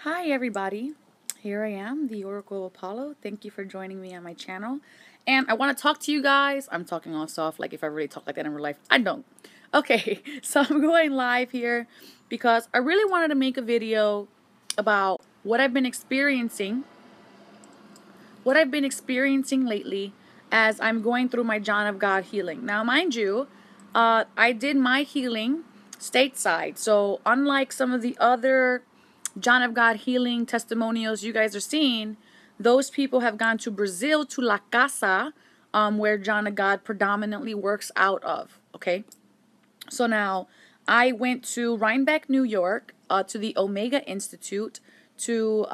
Hi everybody, here I am, the Oracle Apollo. Thank you for joining me on my channel. And I want to talk to you guys. I'm talking all soft, like if I really talk like that in real life. I don't. Okay, so I'm going live here because I really wanted to make a video about what I've been experiencing lately as I'm going through my John of God healing. Now, mind you, I did my healing stateside. So unlike some of the other John of God healing testimonials you guys are seeing, those people have gone to Brazil, to La Casa, where John of God predominantly works out of. Okay, so now I went to Rhinebeck, New York, to the Omega Institute, to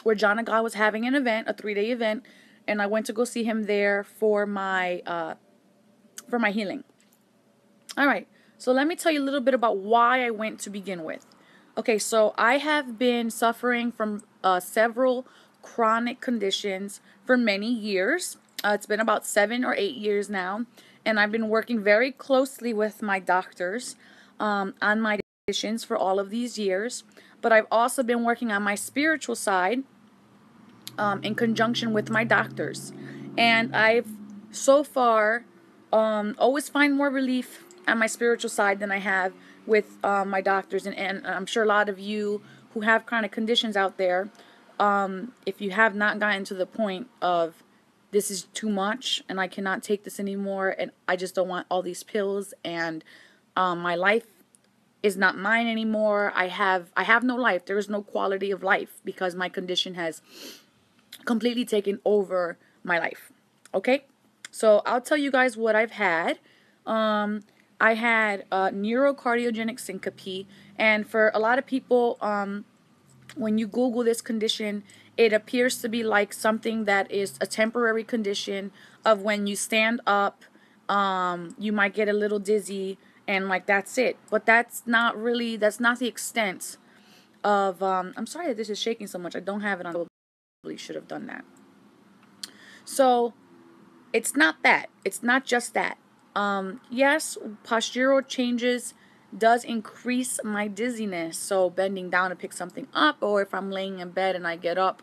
where John of God was having an event, a 3-day event, and I went to go see him there for my healing. All right, so let me tell you a little bit about why I went to begin with. Okay, so I have been suffering from several chronic conditions for many years. It's been about 7 or 8 years now, and I've been working very closely with my doctors on my conditions for all of these years. But I've also been working on my spiritual side in conjunction with my doctors. And I've so far always find more relief on my spiritual side than I have with my doctors. And I'm sure a lot of you who have chronic conditions out there, if you have not gotten to the point of this is too much and I cannot take this anymore and I just don't want all these pills and my life is not mine anymore. I have no life. There is no quality of life because my condition has completely taken over my life. Okay, so I'll tell you guys what I've had. I had neurogenic syncope, and for a lot of people, when you Google this condition, it appears to be like something that is a temporary condition of when you stand up, you might get a little dizzy, and like that's it. But that's not the extent of. I'm sorry that this is shaking so much. I don't have it on. Probably should have done that. So it's not that. It's not just that. Yes, postural changes does increase my dizziness. So bending down to pick something up, or if I'm laying in bed and I get up,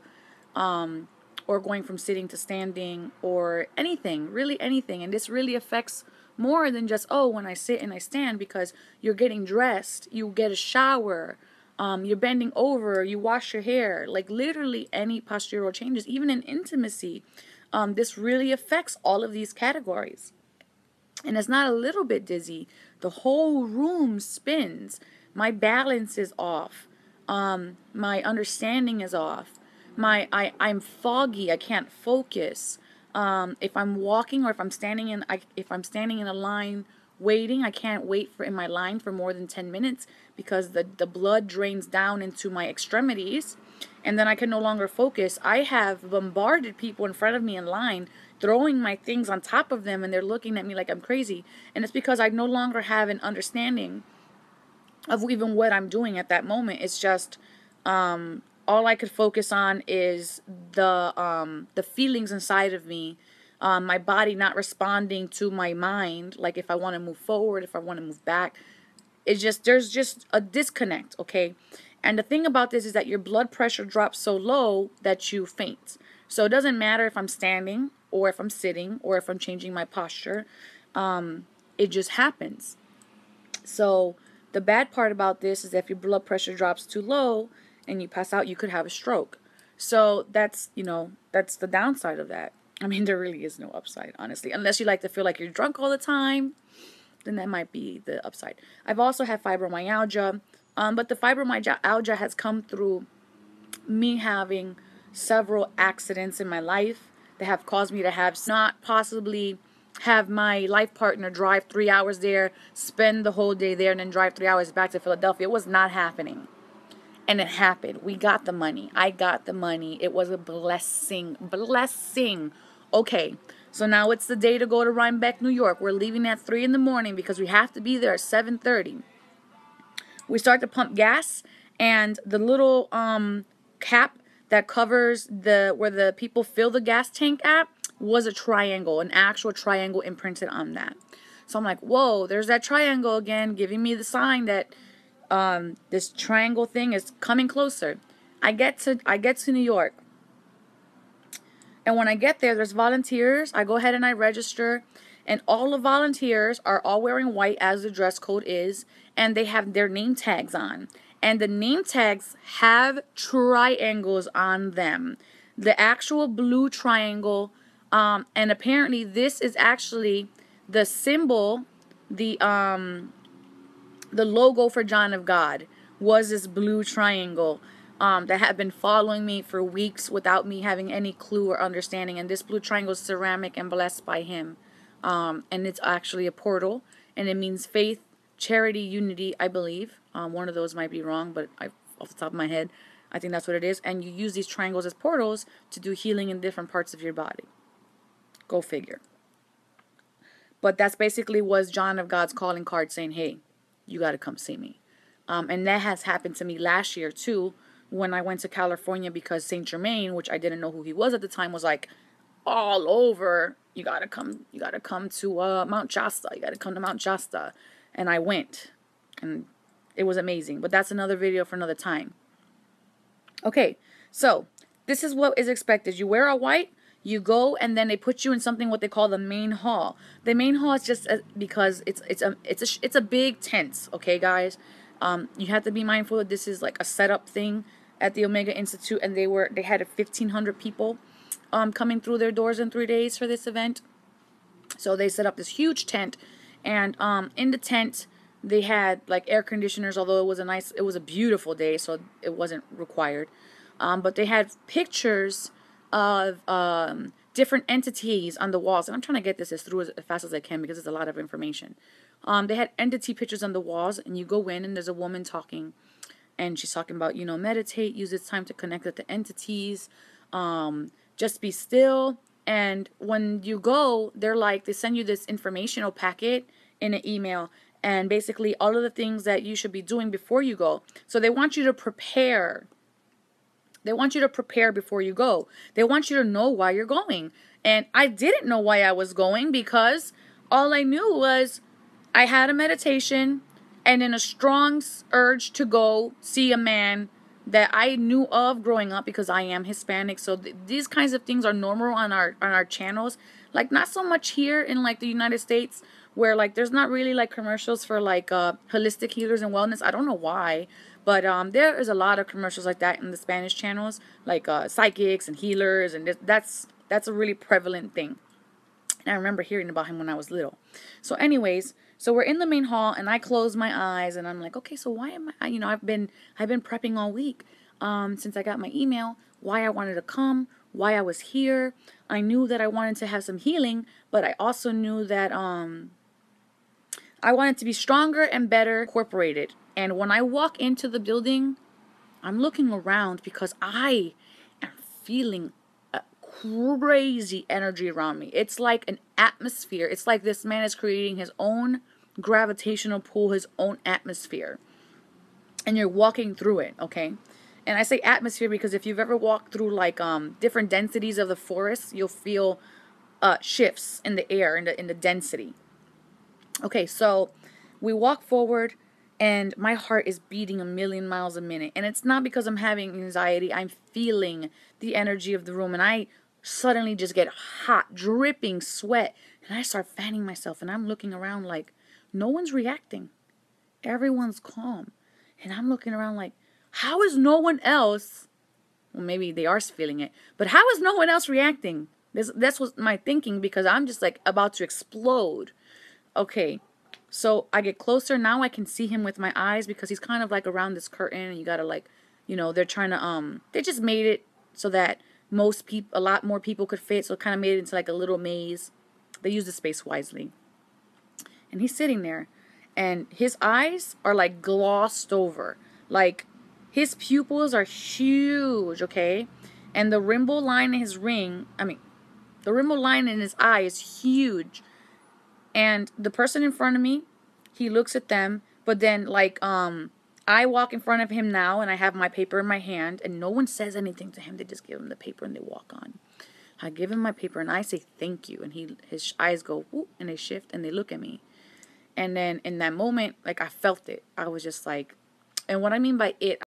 or going from sitting to standing, or anything, really anything. And this really affects more than just, oh, when I sit and I stand, because you're getting dressed, you get a shower, you're bending over, you wash your hair, like literally any postural changes, even in intimacy. This really affects all of these categories. And it's not a little bit dizzy. The whole room spins. My balance is off. My understanding is off. I'm foggy. I can't focus. If I'm walking or if I'm standing in a line waiting, I can't wait in my line for more than 10 minutes because the blood drains down into my extremities and then I can no longer focus. I have bombarded people in front of me in line, throwing my things on top of them, and they're looking at me like I'm crazy. And it's because I no longer have an understanding of even what I'm doing at that moment. It's just all I could focus on is the feelings inside of me, my body not responding to my mind. Like if I want to move forward, if I want to move back, there's just a disconnect. Okay, and the thing about this is that your blood pressure drops so low that you faint. So it doesn't matter if I'm standing or if I'm sitting or if I'm changing my posture. It just happens. So the bad part about this is that if your blood pressure drops too low and you pass out, you could have a stroke. So that's the downside of that. I mean, there really is no upside, honestly. Unless you like to feel like you're drunk all the time, then that might be the upside. I've also had fibromyalgia, but the fibromyalgia has come through me having several accidents in my life that have caused me to not possibly have my life partner drive 3 hours there, spend the whole day there, and then drive 3 hours back to Philadelphia. It was not happening. And it happened. We got the money. I got the money. It was a blessing. Blessing. Okay, so now it's the day to go to Rhinebeck, New York. We're leaving at 3 in the morning because we have to be there at 7:30. We start to pump gas, and the little cap that covers where the people fill the gas tank at was a triangle, an actual triangle imprinted on that. So I'm like, whoa, there's that triangle again, giving me the sign that This triangle thing is coming closer. I get to New York. And when I get there, there's volunteers. I go ahead and I register. And all the volunteers are all wearing white, as the dress code is. And they have their name tags on. And the name tags have triangles on them. The actual blue triangle. And apparently this is actually the symbol, the logo for John of God was this blue triangle. That had been following me for weeks without me having any clue or understanding. And this blue triangle is ceramic and blessed by him. And it's actually a portal. And it means faith, charity, unity, I believe. One of those might be wrong, but off the top of my head, I think that's what it is. And you use these triangles as portals to do healing in different parts of your body. Go figure. But that's basically was John of God's calling card saying, hey, you got to come see me. And that has happened to me last year too, when I went to California, because Saint Germain, which I didn't know who he was at the time, was like all over. You gotta come to Mount Shasta. You gotta come to Mount Shasta. And I went, and it was amazing. But that's another video for another time. Okay, so this is what is expected. You wear a white, you go, and then they put you in something what they call the main hall. The main hall is just because it's a big tent. Okay, guys. You have to be mindful that this is like a setup thing at the Omega Institute, and they had 1,500 people coming through their doors in 3 days for this event. So they set up this huge tent, and in the tent they had like air conditioners, although it was a beautiful day, so it wasn't required. But they had pictures of different entities on the walls, and I'm trying to get this as through as fast as I can because it's a lot of information. They had entity pictures on the walls, and you go in, and there's a woman talking, and she's talking about, meditate, use this time to connect with the entities, just be still. And when you go, they send you this informational packet in an email, and basically all of the things that you should be doing before you go. So they want you to prepare. They want you to prepare before you go. They want you to know why you're going. And I didn't know why I was going, because all I knew was I had a meditation and then a strong urge to go see a man that I knew of growing up, because I am Hispanic. So these kinds of things are normal on our channels. Like, not so much here in like the United States, where like there's not really like commercials for like holistic healers and wellness. I don't know why, but there is a lot of commercials like that in the Spanish channels, like psychics and healers, and that's a really prevalent thing. And I remember hearing about him when I was little. So anyways, so we're in the main hall, and I close my eyes, and I'm like, okay, so why am I, I've been prepping all week, since I got my email, why I wanted to come, why I was here. I knew that I wanted to have some healing, but I also knew that I wanted to be stronger and better incorporated. And when I walk into the building, I'm looking around because I am feeling a crazy energy around me. It's like an atmosphere. It's like this man is creating his own gravitational pull, his own atmosphere. And you're walking through it, okay? And I say atmosphere because if you've ever walked through like different densities of the forest, you'll feel shifts in the air, in the density. Okay, so we walk forward, and my heart is beating 1,000,000 miles a minute. And it's not because I'm having anxiety. I'm feeling the energy of the room, and I suddenly just get hot, dripping sweat. And I start fanning myself, and I'm looking around like no one's reacting. Everyone's calm. And I'm looking around like, how is no one else? Well, maybe they are feeling it, but how is no one else reacting? That's what my thinking, because I'm just like about to explode. Okay, so I get closer. Now I can see him with my eyes, because he's kind of like around this curtain, and you gotta like, they're trying to, they just made it so that a lot more people could fit, so it kind of made it into like a little maze. They use the space wisely. And he's sitting there, and his eyes are like glossed over. Like, his pupils are huge, okay? And the rainbow line in his the rainbow line in his eye is huge. And the person in front of me, he looks at them, but then like I walk in front of him now, and I have my paper in my hand, and no one says anything to him. They just give him the paper and they walk on. I give him my paper and I say thank you, and his eyes go whoop, and they shift and they look at me. And then in that moment, like, I felt it. I was just like, And what I mean by it,